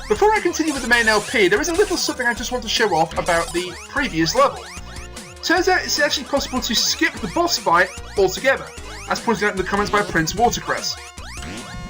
Before I continue with the main LP, there is a little something I just want to show off about the previous level. Turns out it's actually possible to skip the boss fight altogether, as pointed out in the comments by Prince Watercress.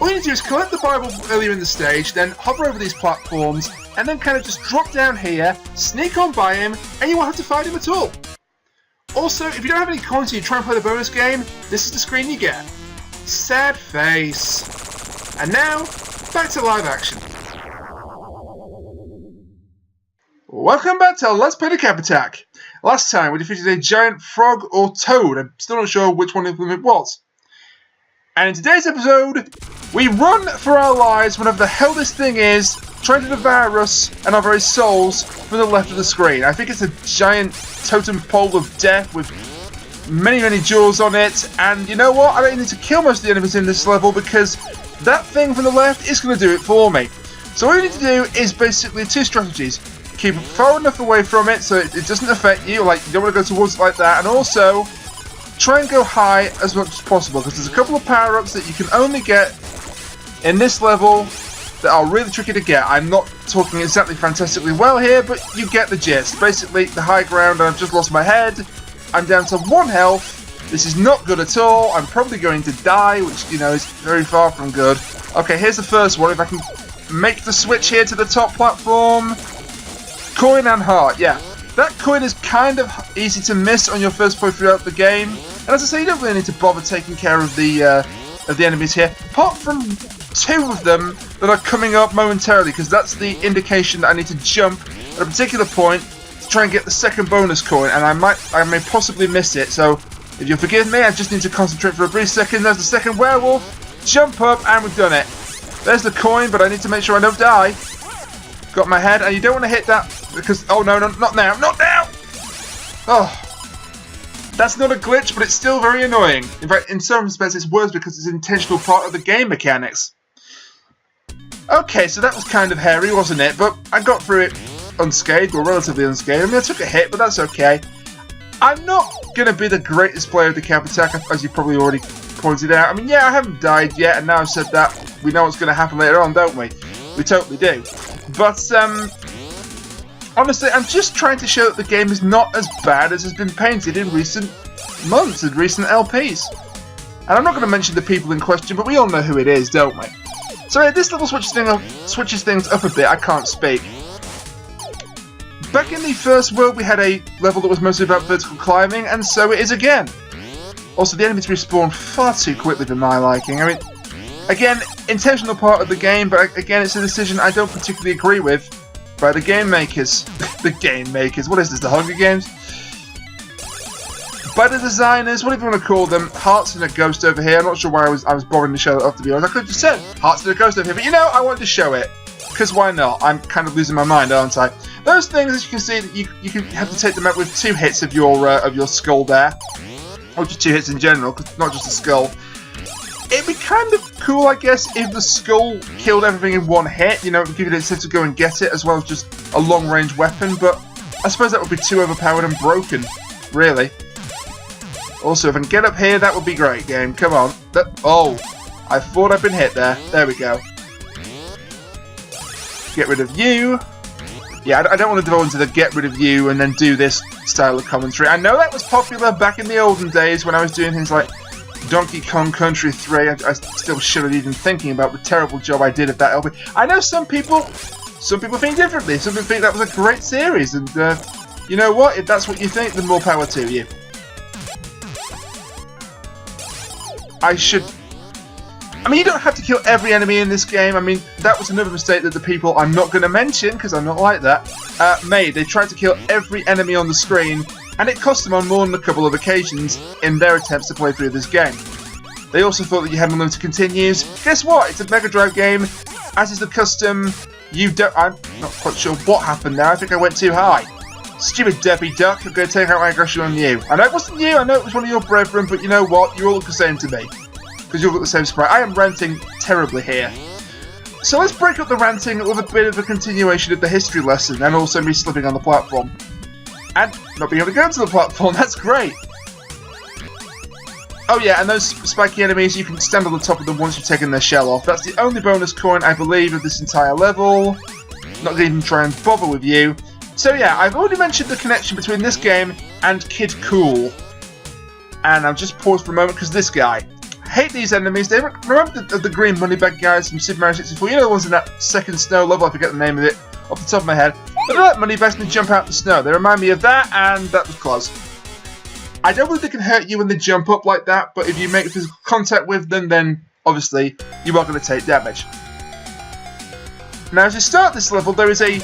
All you need to do is collect the Bible earlier in the stage, then hover over these platforms, and then kind of just drop down here, sneak on by him, and you won't have to fight him at all. Also, if you don't have any coins and you try and play the bonus game, this is the screen you get. Sad face. And now, back to live action. Welcome back to Let's Play Decap Attack. Last time we defeated a giant frog or toad, I'm still not sure which one of them it was. And in today's episode, we run for our lives whenever the hell this thing is, trying to devour us and our very souls from the left of the screen. I think it's a giant totem pole of death with many jaws on it, and you know what? I don't need to kill most of the enemies in this level because that thing from the left is going to do it for me. So all you need to do is basically two strategies. Keep far enough away from it so it doesn't affect you, like you don't want to go towards it like that, and also try and go high as much as possible because there's a couple of power-ups that you can only get in this level that are really tricky to get. I'm not talking exactly fantastically well here, but you get the gist. Basically, the high ground, and I've just lost my head. I'm down to 1 health. This is not good at all. I'm probably going to die, which, you know, is very far from good. Okay, here's the first one. If I can make the switch here to the top platform. Coin and heart, yeah. That coin is kind of easy to miss on your first play throughout the game. And as I say, you don't really need to bother taking care of the enemies here. Apart from 2 of them that are coming up momentarily, because that's the indication that I need to jump at a particular point to try and get the second bonus coin, and I may possibly miss it. So if you'll forgive me, I just need to concentrate for a brief second. There's the second werewolf. Jump up, and we've done it. There's the coin, but I need to make sure I don't die. Got my head, and you don't want to hit that because oh no, not now, not now! Oh, that's not a glitch, but it's still very annoying. In fact, in some respects, it's worse because it's an intentional part of the game mechanics. Okay, so that was kind of hairy, wasn't it? But I got through it unscathed, or relatively unscathed. I mean, I took a hit, but that's okay. I'm not going to be the greatest player of the Decap Attack, as you probably already pointed out. I mean, yeah, I haven't died yet, and now I've said that, we know what's going to happen later on, don't we? We totally do. But, honestly, I'm just trying to show that the game is not as bad as has been painted in recent months and recent LPs. And I'm not going to mention the people in question, but we all know who it is, don't we? So yeah, this level switches things up a bit. I can't speak. Back in the first world, we had a level that was mostly about vertical climbing, and so it is again. Also, the enemies respawn far too quickly for my liking. I mean, again, intentional part of the game, but again, it's a decision I don't particularly agree with by the game makers. The game makers. What is this, the Hunger Games? By the designers, whatever you want to call them. Hearts and a ghost over here. I'm not sure why I was bothering to show that off, to be honest. I could have just said Hearts and a ghost over here, but you know, I wanted to show it. Because why not? I'm kind of losing my mind, aren't I? Those things, as you can see, you can have to take them out with 2 hits of your skull there. Or just 2 hits in general, cause not just a skull. It'd be kind of cool, I guess, if the skull killed everything in 1 hit. You know, it would give you the incentive to go and get it, as well as just a long-range weapon. But I suppose that would be too overpowered and broken, really. Also, if I can get up here, that would be great, game. Come on. Oh, I thought I'd been hit there. There we go. Get rid of you. Yeah, I don't want to go into the get rid of you and then do this style of commentary. I know that was popular back in the olden days when I was doing things like Donkey Kong Country 3. I still shouldn't even thinking about the terrible job I did at that LP. I know some people think differently. Some people think that was a great series, and you know what? If that's what you think, then more power to you. I mean, you don't have to kill every enemy in this game. I mean, that was another mistake that the people I'm not going to mention, because I'm not like that, made. They tried to kill every enemy on the screen, and it cost them on more than a couple of occasions in their attempts to play through this game. They also thought that you had unlimited continues. Guess what? It's a Mega Drive game, as is the custom. I'm not quite sure what happened there. I think I went too high. Stupid Debbie Duck, I'm going to take out my aggression on you. I know it wasn't you, I know it was one of your brethren, but you know what? You all look the same to me. Because you all got the same sprite. I am ranting terribly here. So let's break up the ranting with a bit of a continuation of the history lesson, and also me slipping on the platform. And not being able to go to the platform, that's great! Oh yeah, and those spiky enemies, you can stand on the top of them once you've taken their shell off. That's the only bonus coin, I believe, of this entire level. not going to even try and bother with you. So yeah, I've already mentioned the connection between this game and Kid Cool. And I'll just pause for a moment because this guy. I hate these enemies. They remember the green money bag guys from Super Mario 64? You know the ones in that second snow level? I forget the name of it off the top of my head. But they're like money bags and jump out in the snow. They remind me of that, and that was close. I don't believe they can hurt you when they jump up like that, but if you make physical contact with them, then obviously you are going to take damage. Now, as you start this level, there is a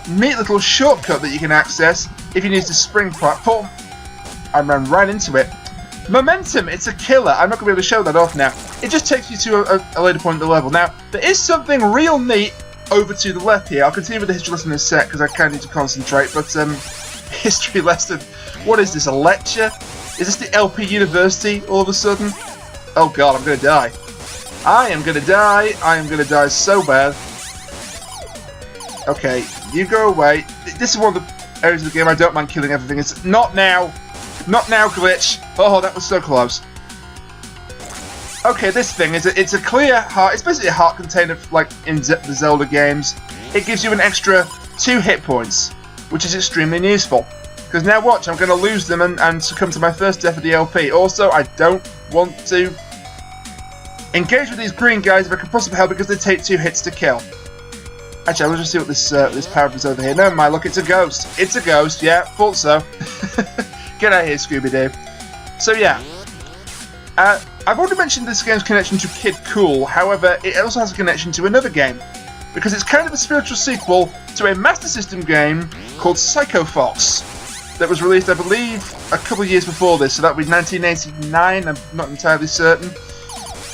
neat little shortcut that you can access if you need to spring platform. I ran right into it. Momentum, it's a killer. I'm not going to be able to show that off now. It just takes you to a later point in the level. Now, there is something real neat over to the left here. I'll continue with the history lesson in a sec because I kind of need to concentrate, but history lesson. What is this, a lecture? Is this the LP University all of a sudden? Oh god, I'm going to die. I am going to die. I am going to die so bad. Okay, you go away. This is one of the areas of the game I don't mind killing everything. It's not now. Not now, glitch. Oh, that was so close. Okay, this thing is it's a clear heart. It's basically a heart container like in the Zelda games. It gives you an extra 2 hit points, which is extremely useful. Because now watch, I'm going to lose them and succumb to my first death of the LP. Also, I don't want to engage with these green guys if I can possibly help because they take 2 hits to kill. Actually, I'll just see what this power up is over here. Never mind, look, it's a ghost. It's a ghost, yeah, thought so. Get out of here, Scooby-Doo. So yeah, I've already mentioned this game's connection to Kid Cool, however, it also has a connection to another game, because it's kind of a spiritual sequel to a Master System game called Psycho Fox, that was released, I believe, a couple of years before this, so that would be 1989, I'm not entirely certain.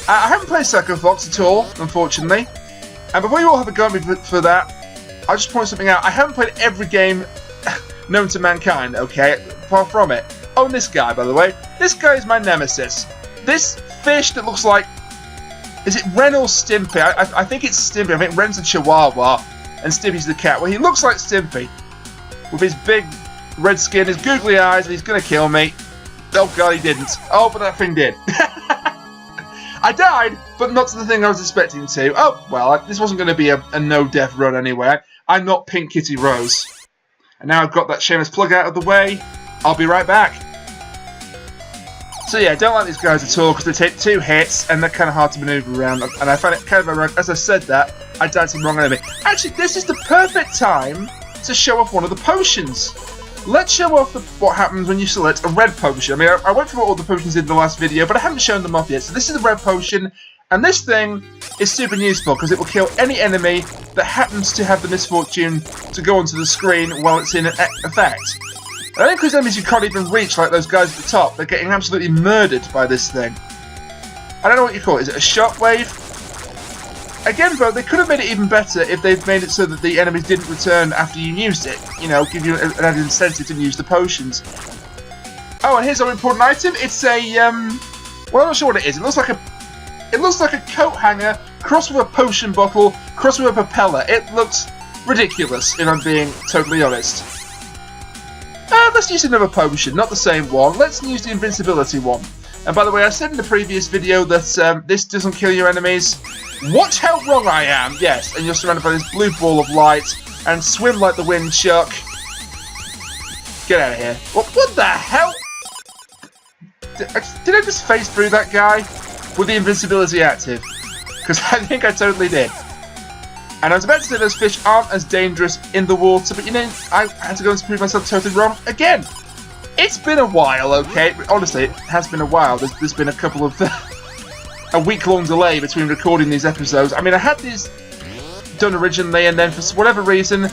I haven't played Psycho Fox at all, unfortunately, and before you all have a go at me for that, I'll just point something out. I haven't played every game known to mankind, okay, far from it. Oh, and this guy, by the way. This guy is my nemesis. This fish that looks like... Is it Ren or Stimpy? I think it's Stimpy. I think Ren's a chihuahua and Stimpy's the cat. Well, he looks like Stimpy. With his big red skin, his googly eyes, and he's going to kill me. Oh, God, he didn't. Oh, but that thing did. I died, but not to the thing I was expecting to. Oh, well, this wasn't going to be a no-death run anyway. I'm not Pink Kitty Rose. And now I've got that shameless plug out of the way, I'll be right back. So yeah, I don't like these guys at all because they take 2 hits and they're kind of hard to maneuver around. And I find it kind of ironic, as I said that, I died to the wrong enemy. Actually, this is the perfect time to show off one of the potions. Let's show off what happens when you select a red potion. I mean, I went through all the potions in the last video, but I haven't shown them off yet. So this is a red potion, and this thing is super useful because it will kill any enemy that happens to have the misfortune to go onto the screen while it's in effect. And that includes enemies you can't even reach, like those guys at the top. They're getting absolutely murdered by this thing. I don't know what you call it. Is it a shockwave? Again, though, they could have made it even better if they'd made it so that the enemies didn't return after you used it. You know, give you an added incentive to use the potions. Oh, and here's our important item. It's a, well, I'm not sure what it is. It looks like a coat hanger crossed with a potion bottle, crossed with a propeller. It looks ridiculous, if I'm being totally honest. Let's use another potion, not the same one. Let's use the invincibility one. And by the way, I said in the previous video that this doesn't kill your enemies. Watch how wrong I am! Yes, and you're surrounded by this blue ball of light, and swim like the wind, Chuck. Get out of here. What the hell? Did I just phase through that guy with the invincibility active? Because I think I totally did. And I was about to say those fish aren't as dangerous in the water, but you know, I had to go and prove myself totally wrong again. It's been a while, okay? Honestly, it has been a while. There's been a couple of... a week-long delay between recording these episodes. I mean, I had these done originally, and then for whatever reason,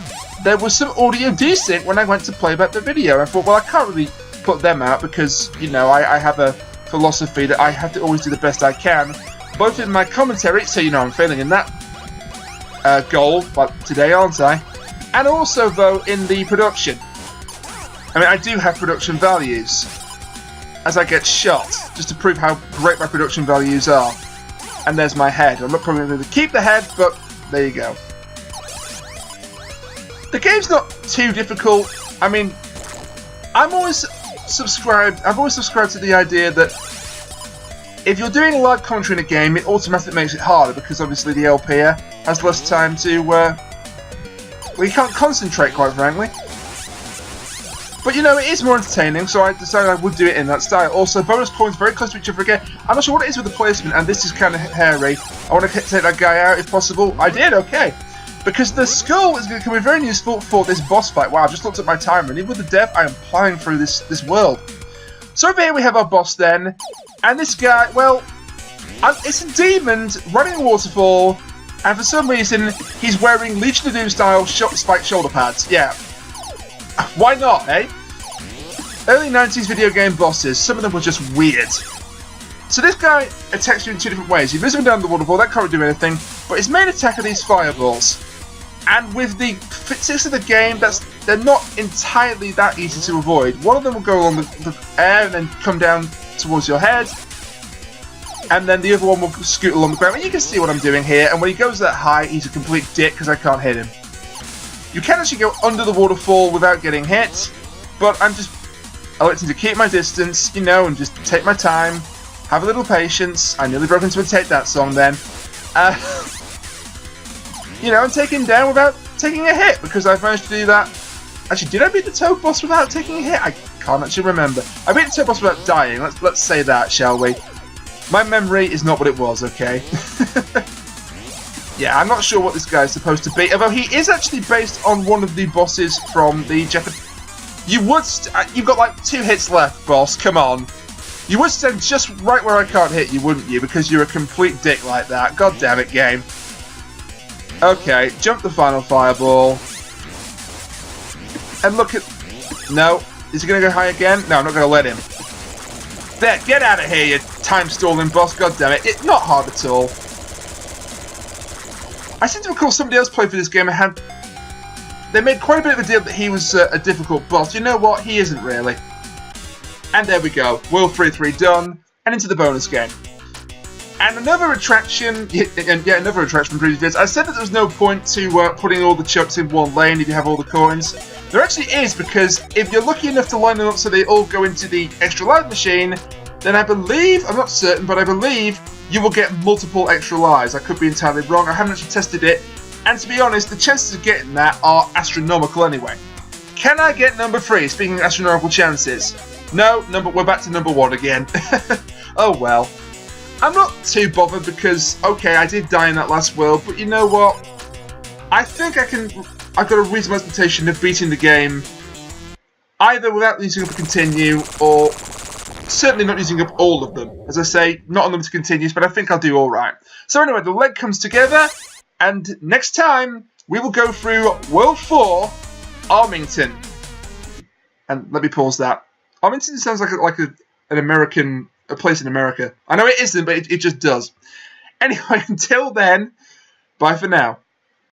there was some audio desync when I went to play back the video. I thought, well, I can't really put them out because, you know, I have a philosophy that I have to always do the best I can, both in my commentary, so you know I'm failing in that goal, but today, aren't I? And also, though, in the production. I mean, I do have production values as I get shot, just to prove how great my production values are. And there's my head. I'm not probably going to keep the head, but there you go. The game's not too difficult. I mean, I've always subscribed to the idea that if you're doing live commentary in a game, it automatically makes it harder because obviously the LPer has less time to We can't concentrate, quite frankly. But you know, it is more entertaining, so I decided I would do it in that style. Also, bonus coins very close to each other again. I'm not sure what it is with the placement, and this is kind of hairy. I want to take that guy out if possible. I did, okay. Because the skull is going to be very useful for this boss fight. Wow, I've just looked at my timer, and even with the depth, I am plowing through this world. So over here we have our boss then, and this guy, well, it's a demon running a waterfall, and for some reason, he's wearing Legion of Doom style spiked shoulder pads. Yeah. Why not, eh? Early 90s video game bosses, some of them were just weird. So this guy attacks you in two different ways. He moves him down the waterfall, that can't do anything, but his main attack are these fireballs. And with the physics of the game, they're not entirely that easy to avoid. One of them will go along the air and then come down towards your head. And then the other one will scoot along the ground. And you can see what I'm doing here. And when he goes that high, he's a complete dick because I can't hit him. You can actually go under the waterfall without getting hit. But I like to keep my distance, you know, and just take my time. Have a little patience. I nearly broke into a Take That song then. You know, and take him down without taking a hit, because I've managed to do that. Actually, did I beat the Toad boss without taking a hit? I can't actually remember. I beat the Toad boss without dying. Let's say that, shall we? My memory is not what it was, okay? Yeah, I'm not sure what this guy is supposed to be, although he is actually based on one of the bosses from the Japanese. You've got like 2 hits left, boss. Come on. You would stand just right where I can't hit you, wouldn't you? Because you're a complete dick like that. God damn it, game. Okay, jump the final fireball. And look at... No. Is he going to go high again? No, I'm not going to let him. There, get out of here, you time-stalling boss. God damn it. It's not hard at all. I seem to recall somebody else played for this game and they made quite a bit of a deal that he was a difficult boss. You know what? He isn't really. And there we go. World 3-3 done. And into the bonus game. And another attraction, another attraction from previous videos. I said that there was no point to putting all the chucks in one lane if you have all the coins. There actually is, because if you're lucky enough to line them up so they all go into the extra life machine, then I believe, I'm not certain, but I believe you will get multiple extra lives. I could be entirely wrong. I haven't actually tested it. And to be honest, the chances of getting that are astronomical anyway. Can I get number 3, speaking of astronomical chances? No, we're back to number 1 again. Oh well. I'm not too bothered because, okay, I did die in that last world, but you know what? I think I've got a reasonable expectation of beating the game either without using up a continue or certainly not using up all of them. As I say, not on them to continues, but I think I'll do alright. So anyway, the leg comes together, and next time we will go through World 4, Armington. And let me pause that. Armington sounds like a place in America. I know it isn't, but it just does. Anyway, until then, bye for now.